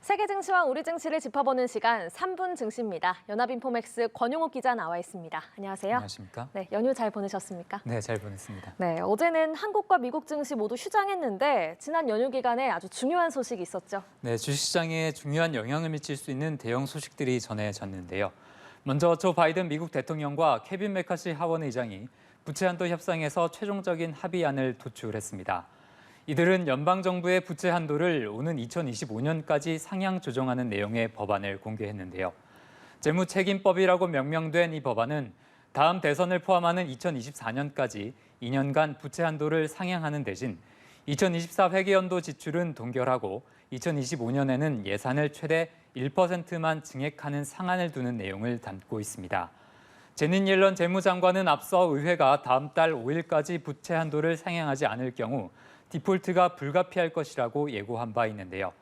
세계 증시와 우리 증시를 짚어보는 시간 3분 증시입니다. 연합인포맥스 권용욱 기자 나와 있습니다. 안녕하세요. 안녕하십니까? 네, 연휴 잘 보내셨습니까? 네, 잘 보냈습니다. 네, 어제는 한국과 미국 증시 모두 휴장했는데 지난 연휴 기간에 아주 중요한 소식이 있었죠. 네, 주식시장에 중요한 영향을 미칠 수 있는 대형 소식들이 전해졌는데요. 먼저 조 바이든 미국 대통령과 케빈 메카시 하원 의장이 부채 한도 협상에서 최종적인 합의안을 도출했습니다. 이들은 연방정부의 부채 한도를 오는 2025년까지 상향 조정하는 내용의 법안을 공개했는데요. 재무책임법이라고 명명된 이 법안은 다음 대선을 포함하는 2024년까지 2년간 부채 한도를 상향하는 대신 2024 회계연도 지출은 동결하고 2025년에는 예산을 최대 1%만 증액하는 상한을 두는 내용을 담고 있습니다. 제닛 옐런 재무장관은 앞서 의회가 다음 달 5일까지 부채 한도를 상향하지 않을 경우 디폴트가 불가피할 것이라고 예고한 바 있는데요.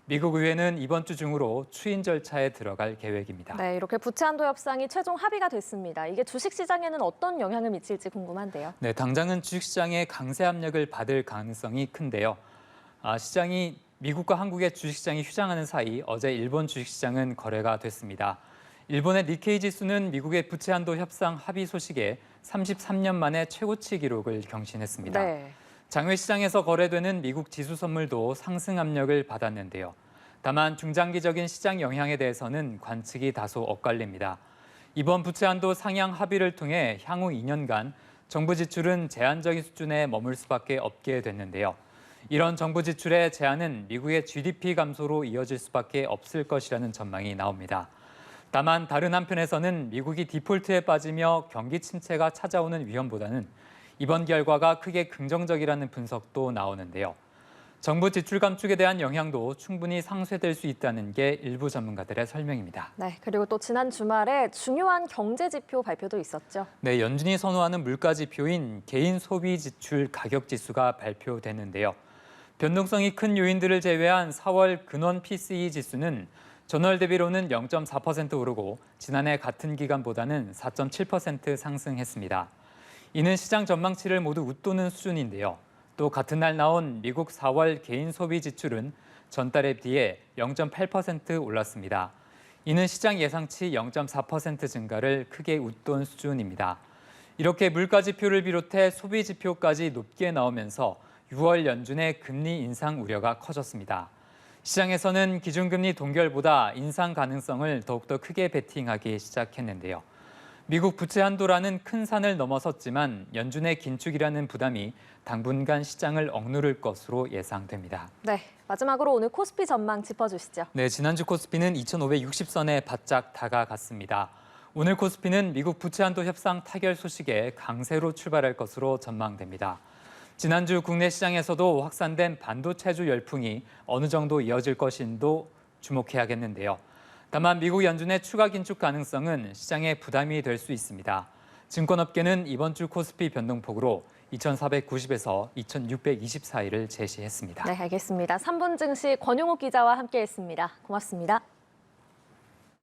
미국 의회는 이번 주 중으로 추인 절차에 들어갈 계획입니다. 네, 이렇게 부채 한도 협상이 최종 합의가 됐습니다. 이게 주식시장에는 어떤 영향을 미칠지 궁금한데요. 네, 당장은 주식시장의 강세 압력을 받을 가능성이 큰데요. 시장이 미국과 한국의 주식시장이 휴장하는 사이 어제 일본 주식시장은 거래가 됐습니다. 일본의 니케이 지수는 미국의 부채 한도 협상 합의 소식에 33년 만에 최고치 기록을 경신했습니다. 네. 장외 시장에서 거래되는 미국 지수 선물도 상승 압력을 받았는데요. 다만 중장기적인 시장 영향에 대해서는 관측이 다소 엇갈립니다. 이번 부채 한도 상향 합의를 통해 향후 2년간 정부 지출은 제한적인 수준에 머물 수밖에 없게 됐는데요. 이런 정부 지출의 제한은 미국의 GDP 감소로 이어질 수밖에 없을 것이라는 전망이 나옵니다. 다만 다른 한편에서는 미국이 디폴트에 빠지며 경기 침체가 찾아오는 위험보다는 이번 결과가 크게 긍정적이라는 분석도 나오는데요. 정부 지출 감축에 대한 영향도 충분히 상쇄될 수 있다는 게 일부 전문가들의 설명입니다. 네, 그리고 또 지난 주말에 중요한 경제 지표 발표도 있었죠. 네, 연준이 선호하는 물가 지표인 개인 소비 지출 가격 지수가 발표됐는데요. 변동성이 큰 요인들을 제외한 4월 근원 PCE 지수는 전월 대비로는 0.4% 오르고 지난해 같은 기간보다는 4.7% 상승했습니다. 이는 시장 전망치를 모두 웃도는 수준인데요. 또 같은 날 나온 미국 4월 개인 소비 지출은 전달에 비해 0.8% 올랐습니다. 이는 시장 예상치 0.4% 증가를 크게 웃돈 수준입니다. 이렇게 물가 지표를 비롯해 소비 지표까지 높게 나오면서 6월 연준의 금리 인상 우려가 커졌습니다. 시장에서는 기준금리 동결보다 인상 가능성을 더욱더 크게 베팅하기 시작했는데요. 미국 부채 한도라는 큰 산을 넘어섰지만 연준의 긴축이라는 부담이 당분간 시장을 억누를 것으로 예상됩니다. 네, 마지막으로 오늘 코스피 전망 짚어주시죠. 네, 지난주 코스피는 2,560선에 바짝 다가갔습니다. 오늘 코스피는 미국 부채 한도 협상 타결 소식에 강세로 출발할 것으로 전망됩니다. 지난주 국내 시장에서도 확산된 반도체주 열풍이 어느 정도 이어질 것인도 주목해야겠는데요. 다만 미국 연준의 추가 긴축 가능성은 시장에 부담이 될 수 있습니다. 증권업계는 이번 주 코스피 변동폭으로 2,490에서 2,624일을 제시했습니다. 네, 알겠습니다. 3분 증시 권용욱 기자와 함께했습니다. 고맙습니다.